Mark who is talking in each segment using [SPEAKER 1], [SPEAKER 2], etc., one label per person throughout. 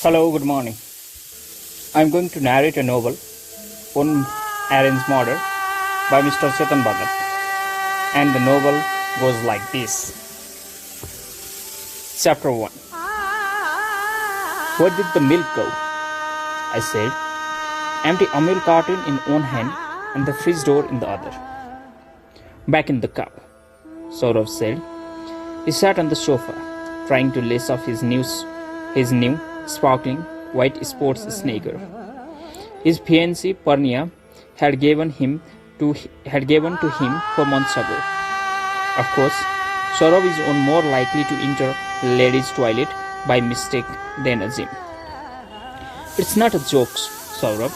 [SPEAKER 1] Hello, good morning. I'm going to narrate a novel, One Arranged Murder by Mr. Chetan Bhagat. And the novel goes like this. Chapter 1. Where did the milk go? I said, empty Amul carton in one hand and the fridge door in the other. Back in the cup, Saurav said. He sat on the sofa, trying to lace off his new sparkling white sports sneaker. His fiancée Purnia had given to him 4 months ago. Of course, Saurav is more likely to enter ladies' toilet by mistake than a gym. It's not a joke, Saurav.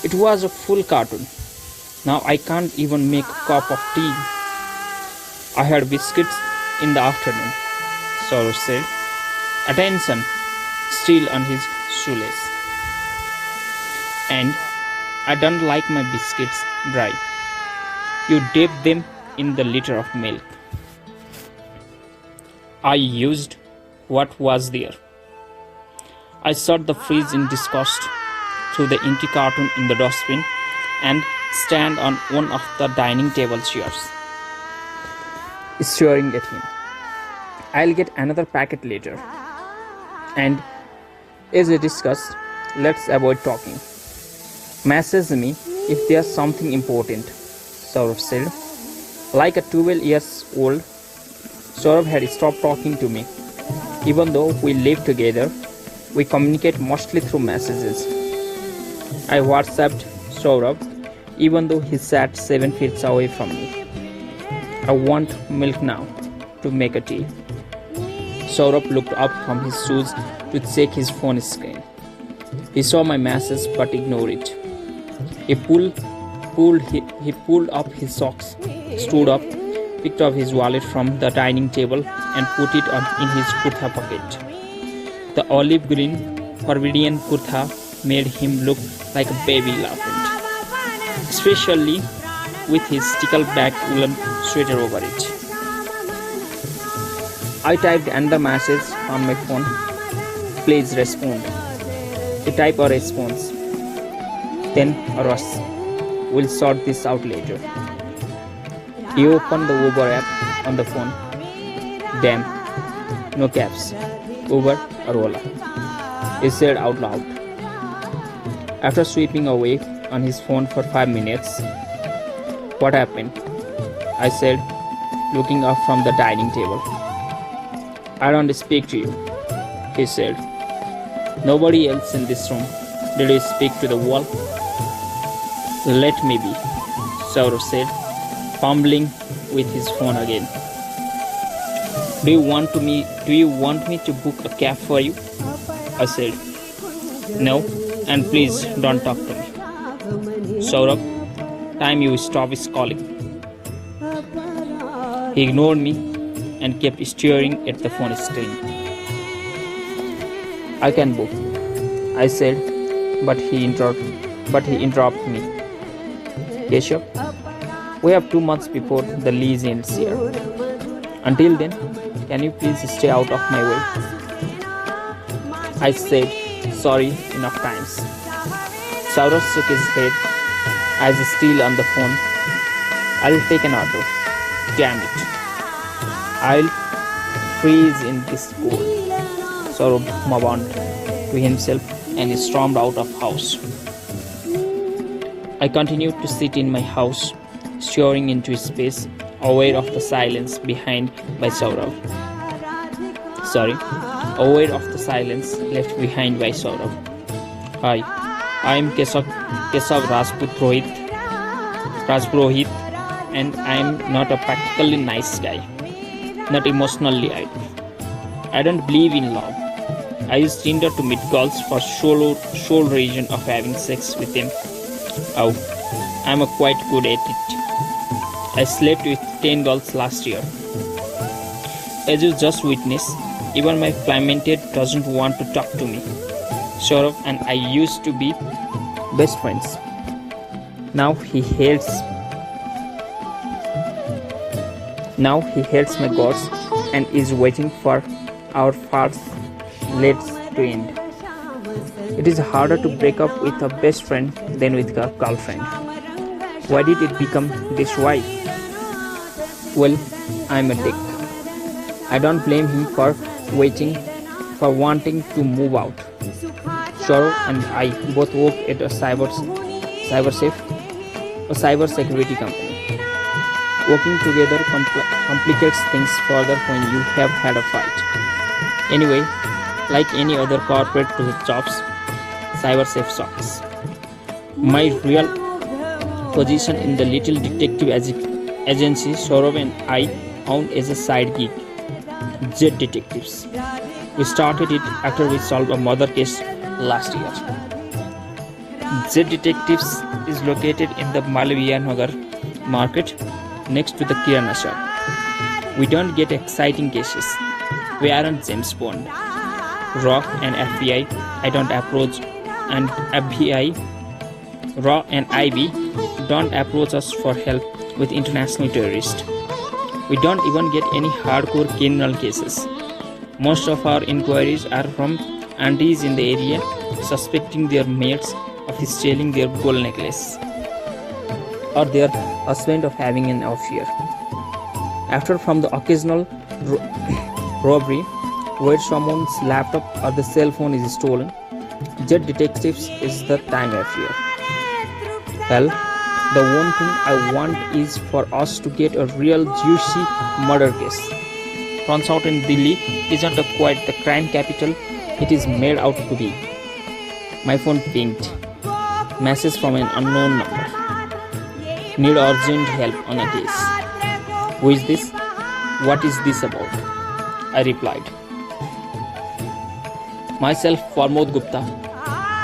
[SPEAKER 1] It was a full carton. Now I can't even make a cup of tea. I had biscuits in the afternoon, Saurav said. Attention, still on his shoelace. And I don't like my biscuits dry. You dip them in the liter of milk. I used what was there. I shut the fridge in disgust, threw the empty carton in the dustbin, and stand on one of the dining table chairs, staring at him. I'll get another packet later. And as we discussed, let's avoid talking. Message me if there's something important, Saurav said. Like a 12 years old, Saurav had stopped talking to me. Even though we live together, we communicate mostly through messages. I WhatsApped Saurav even though he sat 7 feet away from me. I want milk now to make a tea. Saurav looked up from his shoes to check his phone screen. He saw my message but ignored it. He pulled up his socks, stood up, picked up his wallet from the dining table and put it in his kurta pocket. The olive green Parvidian kurta made him look like a baby elephant, especially with his stickleback woolen sweater over it. I typed another message on my phone. Please respond. He typed a response. Then a rush. We'll sort this out later. He opened the Uber app on the phone. Damn. No cabs. Uber or Ola. He said out loud. After sweeping away on his phone for 5 minutes, what happened? I said, looking up from the dining table. I don't speak to you, he said. Nobody else in this room. Did you speak to the wall? Let me be, Saurav said, fumbling with his phone again. Do you want me to book a cab for you? I said. No, and please don't talk to me. Saurav, time you stop is calling. He ignored me and kept staring at the phone screen. I can book, I said, but he interrupted me. Keshav, we have 2 months before the lease ends here. Until then, can you please stay out of my way? I said, sorry enough times. Saurav shook his head as still on the phone. I'll take an auto. Damn it. I'll freeze in this cold. Saurav moaned to himself and he stormed out of house. I continued to sit in my house, staring into space, aware of the silence behind by Saurav. Aware of the silence left behind by Saurav. Hi, I am Kesav Rajpurohit, and I am not a practically nice guy. Not emotionally either. I don't believe in love. I use Tinder to meet girls for sole reason of having sex with them. Oh, I'm quite good at it. I slept with 10 girls last year. As you just witnessed, even my flamented doesn't want to talk to me. Saurav and I used to be best friends. Now he hates my gods and is waiting for our first legs to end. It is harder to break up with a best friend than with a girlfriend. Why did it become this way? Well, I'm a dick. I don't blame him for wanting to move out. Saurav and I both work at a cyber security company. Working together complicates things further when you have had a fight. Anyway, like any other corporate jobs, cybersafe sucks. My real position in the little detective agency Saurav and I own as a side gig, Jet Detectives. We started it after we solved a murder case last year. Jet Detectives is located in the Malviya Nagar market next to the Kirana shop. We don't get exciting cases. We aren't James Bond. Raw and FBI, I don't approach, and FBI, Raw and IB don't approach us for help with international terrorists. We don't even get any hardcore criminal cases. Most of our inquiries are from aunties in the area suspecting their mates of stealing their gold necklace or their husband of having an affair. After from the occasional robbery where someone's laptop or the cell phone is stolen, Jet Detectives is the time affair. Well, the one thing I want is for us to get a real juicy murder case. Turns out in Delhi isn't quite the crime capital it is made out to be. My phone pinged. Message from an unknown number. Need urgent help on a case. Who is this? What is this about? I replied. Myself, Pramod Gupta.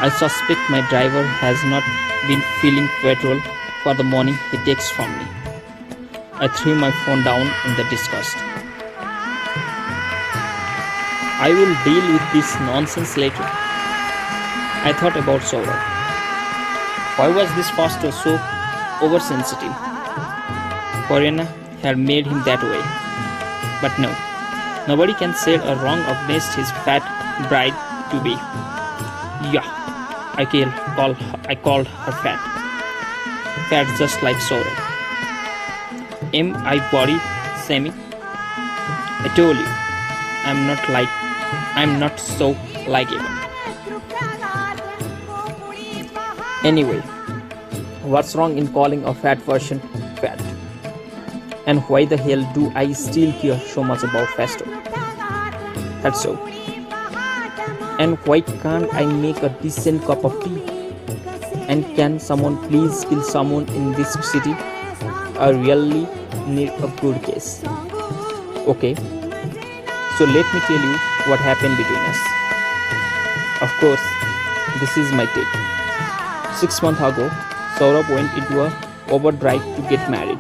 [SPEAKER 1] I suspect my driver has not been filling petrol for the morning he takes from me. I threw my phone down in the disgust. I will deal with this nonsense later. I thought about Saurav. Why was this pastor so oversensitive? Koreana had made him that way. But no, nobody can say a wrong against his fat bride to be. Yeah, I called her fat. Fat just like Saurav. Am I body shaming? I told you, I'm not so likable. Anyway, what's wrong in calling a fat version fat? And why the hell do I still care so much about Festo? That's so. And why can't I make a decent cup of tea? And can someone please kill someone in this city? I really need a good case. Okay, so let me tell you what happened between us. Of course, this is my take. 6 months ago, Saurav went into a overdrive to get married.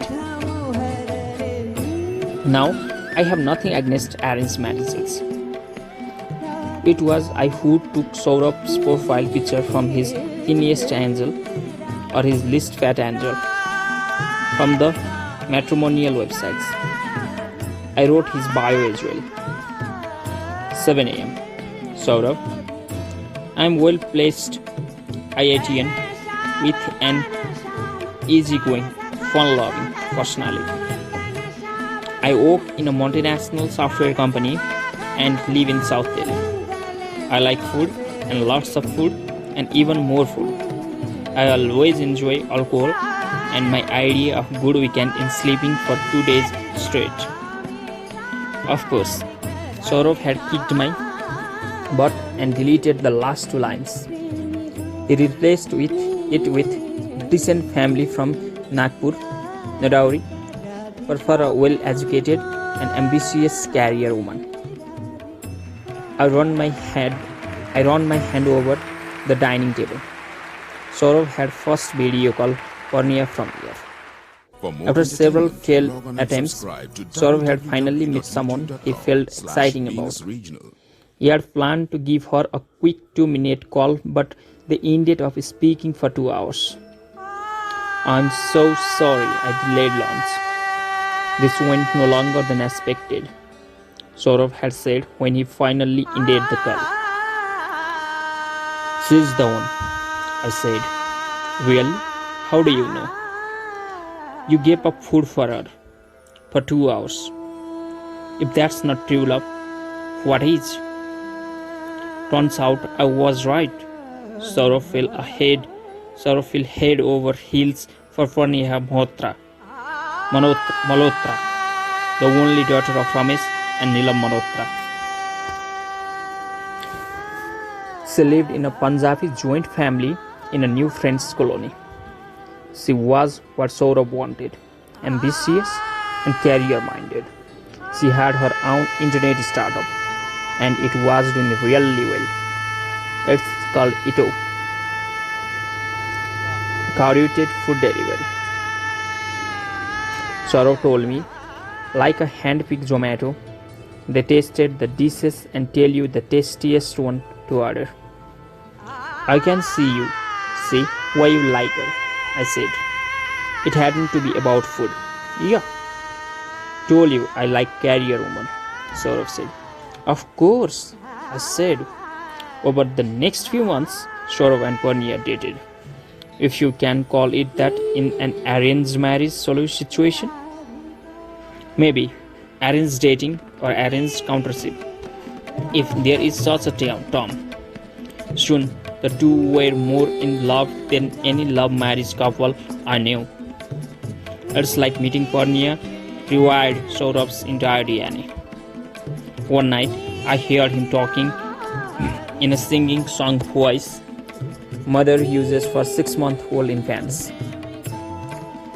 [SPEAKER 1] Now, I have nothing against arranged marriages. It was I who took Saurav's profile picture from his tiniest angel or his least fat angel from the matrimonial websites. I wrote his bio as well. 7 a.m. Saurav, I am well placed IITian with an easygoing, fun-loving personality. I work in a multinational software company and live in South Delhi. I like food and lots of food and even more food. I always enjoy alcohol and my idea of good weekend in sleeping for 2 days straight. Of course, Saurav had kicked my butt and deleted the last 2 lines. He replaced it with decent family from Nagpur, Nadauri, for a well-educated and ambitious career woman. I run my hand over the dining table. Saurav had first video call Cornea from here. After several failed attempts, Saurav had finally met someone he felt exciting about. He had planned to give her a quick 2-minute call, but they ended up speaking for 2 hours. I'm so sorry I delayed lunch. This went no longer than expected, Saurav had said when he finally ended the call. She's the one, I said. Really? How do you know? You gave up food for her for 2 hours. If that's not true love, what is? Turns out I was right. Saurav fell head over heels for Purnia Malhotra, the only daughter of Ramesh and Neelam Malhotra. She lived in a Punjabi joint family in a new French colony. She was what Saurav wanted, ambitious and career-minded. She had her own internet startup and it was doing really well. It's called Ito, Curated Food Delivery. Saurav told me, like a hand-picked Zomato, they tasted the dishes and tell you the tastiest one to order. I can see why you like her, I said. It hadn't to be about food. Yeah. Told you I like career woman, Saurav said. Of course, I said. Over the next few months, Saurav and Purnia dated. If you can call it that in an arranged marriage situation. Maybe arranged dating or arranged courtship, if there is such a term. Soon, the two were more in love than any love marriage couple I knew. It's like meeting Purnia rewired Saurav's entire DNA. One night, I heard him talking in a singing song voice mother uses for 6-month-old infants.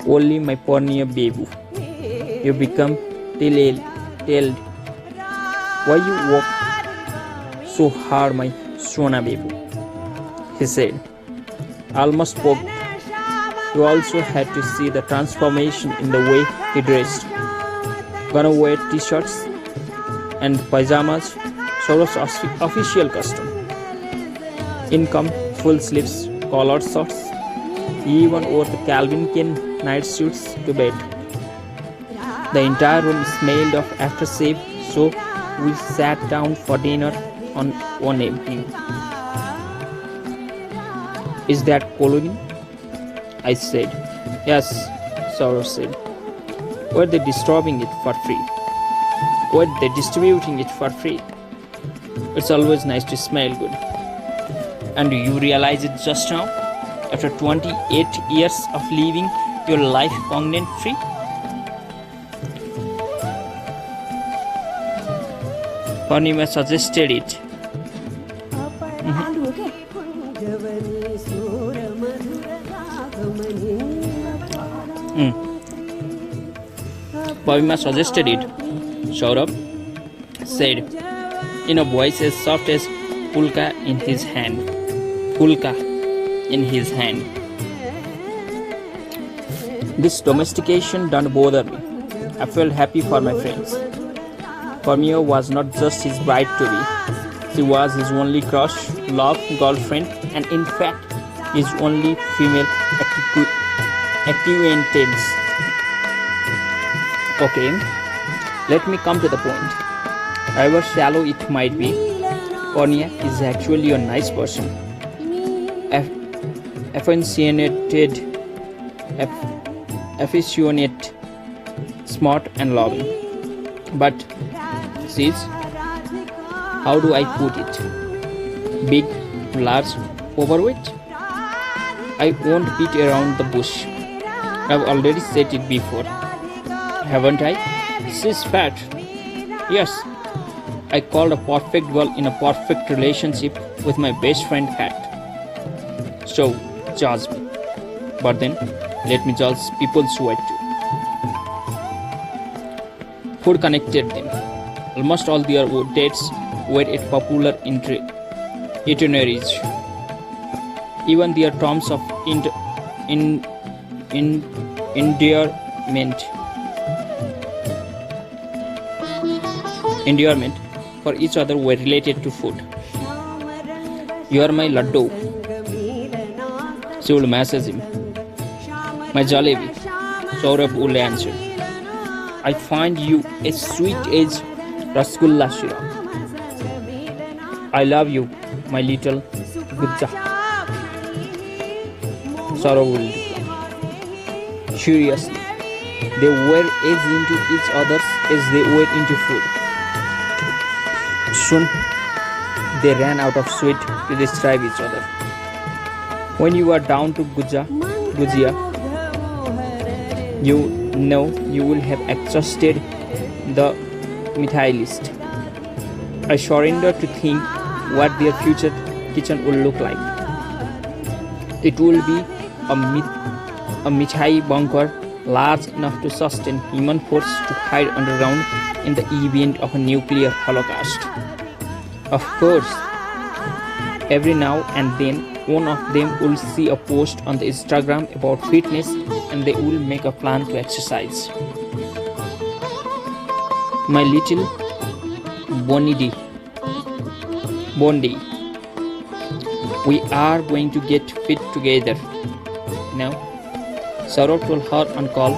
[SPEAKER 1] Only my Purnia baby. You become tailed. Why you work so hard, my Sona baby? He said, almost poked. You also had to see the transformation in the way he dressed. Gonna wear t-shirts and pajamas, Saurav's official costume. Income, full sleeves, collared shorts. He even wore the Calvin Klein night suits to bed. The entire room smelled of aftershave, so we sat down for dinner on one evening. Is that cologne? I said. Yes, Saurav said. Were they distributing it for free? It's always nice to smell good. And you realize it just now? After 28 years of living your life cognate free? Purnima suggested it. Purnima suggested it. Saurav said in a voice as soft as pulka in his hand. This domestication don't bother me. I felt happy for my friends. Purnia was not just his bride-to-be. She was his only crush, love, girlfriend, and in fact, his only female acquaintance. Okay, let me come to the point. However shallow it might be, Purnia is actually a nice person. Affectionate, smart and loving. But she's, how do I put it? Big, large, overweight? I won't beat around the bush. I've already said it before. Haven't I? She's fat. Yes, I called a perfect girl in a perfect relationship with my best friend fat. So, judge me. But then, let me judge people's weight too. Food connected them. Almost all their dates were at popular itineraries. Even their terms of endearment for each other were related to food. You are my laddu. She would message him. My jalebi, Saurav would answer. I find you as sweet as Rasgulla syrup. I love you, my little Good job. Saurav will reply. Curiously, they were as into each other as they were into food. Soon, they ran out of sweet to describe each other. When you are down to Gujia, you know you will have exhausted the mithai list. I surrender to think what their future kitchen will look like. It will be a mithai bunker large enough to sustain human force to hide underground in the event of a nuclear holocaust. Of course, every now and then one of them will see a post on the Instagram about fitness and they will make a plan to exercise. My little Bondi, we are going to get fit together. Now, Saurav told her on call,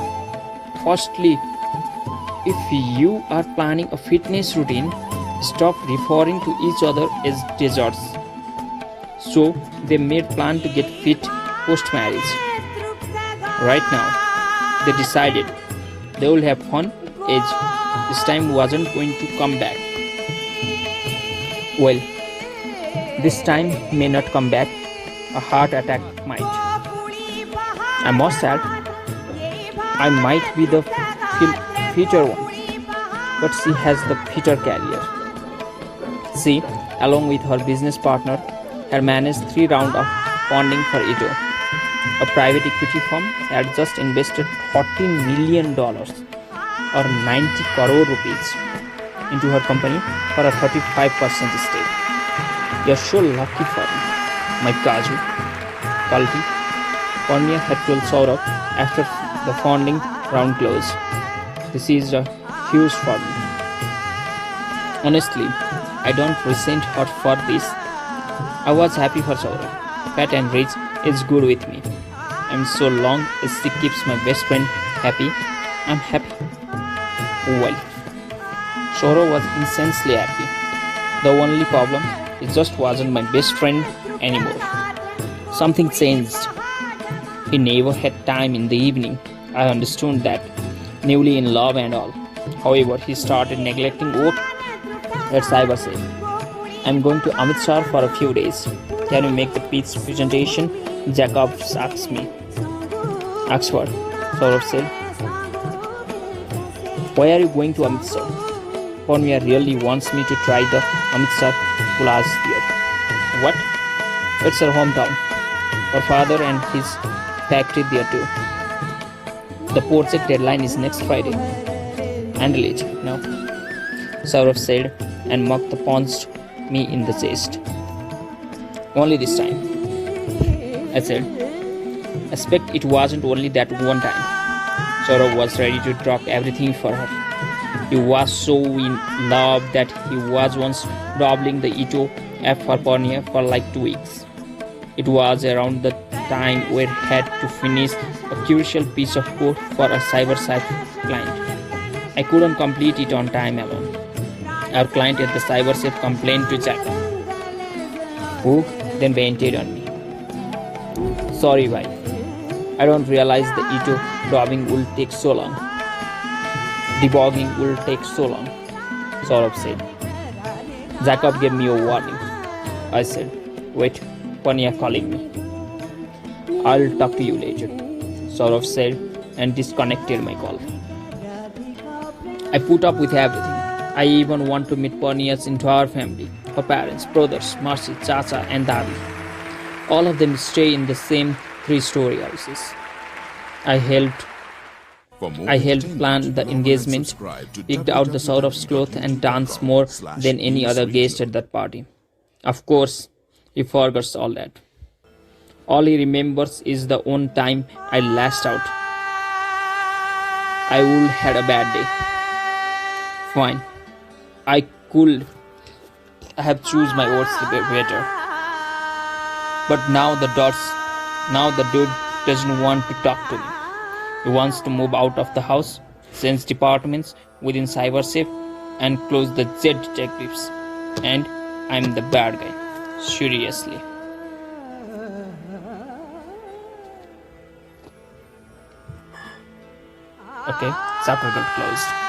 [SPEAKER 1] firstly, if you are planning a fitness routine, stop referring to each other as deserts. So they made plan to get fit post-marriage. Right now, they decided they will have fun as this time wasn't going to come back. Well, this time may not come back. A heart attack might. I must add, I might be the fitter one, but she has the fitter career. She, along with her business partner, had managed 3 rounds of funding for Ito. A private equity firm had just invested $14 million or 90 crore rupees into her company for a 35% stake. You're so lucky for me, my Kaju. Kalti, Purnia had told Saurav after the funding round closed. This is a huge for me. Honestly, I don't resent her for this. I was happy for Saurav. Fat and rich is good with me. And so long as she keeps my best friend happy, I'm happy. Well, Saurav was insanely happy. The only problem, it just wasn't my best friend anymore. Something changed. He never had time in the evening. I understood that. Newly in love and all. However, he started neglecting work at Cyber said, I'm going to Amritsar for a few days. Can you make the pitch presentation? Jacob asked me. Oxford, Saurav said. Why are you going to Amritsar? Purnia really wants me to try the Amritsar pulas there. What? It's her hometown. Her father and his factory there too. The project deadline is next Friday. Handle it, no? Saurav said and mocked the punched me in the chest. Only this time. I said, I expect it wasn't only that one time. Saurav was ready to drop everything for her. He was so in love that he was once doubling the Ito app for Purnia for like 2 weeks. It was around the time we had to finish a crucial piece of code for a cyber-side client. I couldn't complete it on time alone. Our client at the cyber-safe complained to Chetan, who then vented on me. Sorry, wife. I don't realize the Ito dubbing will take so long. Debugging will take so long, Saurav said. Jacob gave me a warning. I said, wait, Purnia calling me. I'll talk to you later, Saurav said and disconnected my call. I put up with everything. I even want to meet Purnia's entire family, her parents, brothers, Marcy, Chacha and Dadi. All of them stay in the same 3-story houses. I helped plan the engagement, picked out the Saurav's clothes and danced more than any other guest at that party. Of course, he forgets all that. All he remembers is the one time I lashed out. I would had a bad day. Fine. I could have choose my words better. But now the dude doesn't want to talk to me. He wants to move out of the house, change departments within CyberSafe, and close the Z detectives. And I'm the bad guy. Seriously. Okay, chapter got closed.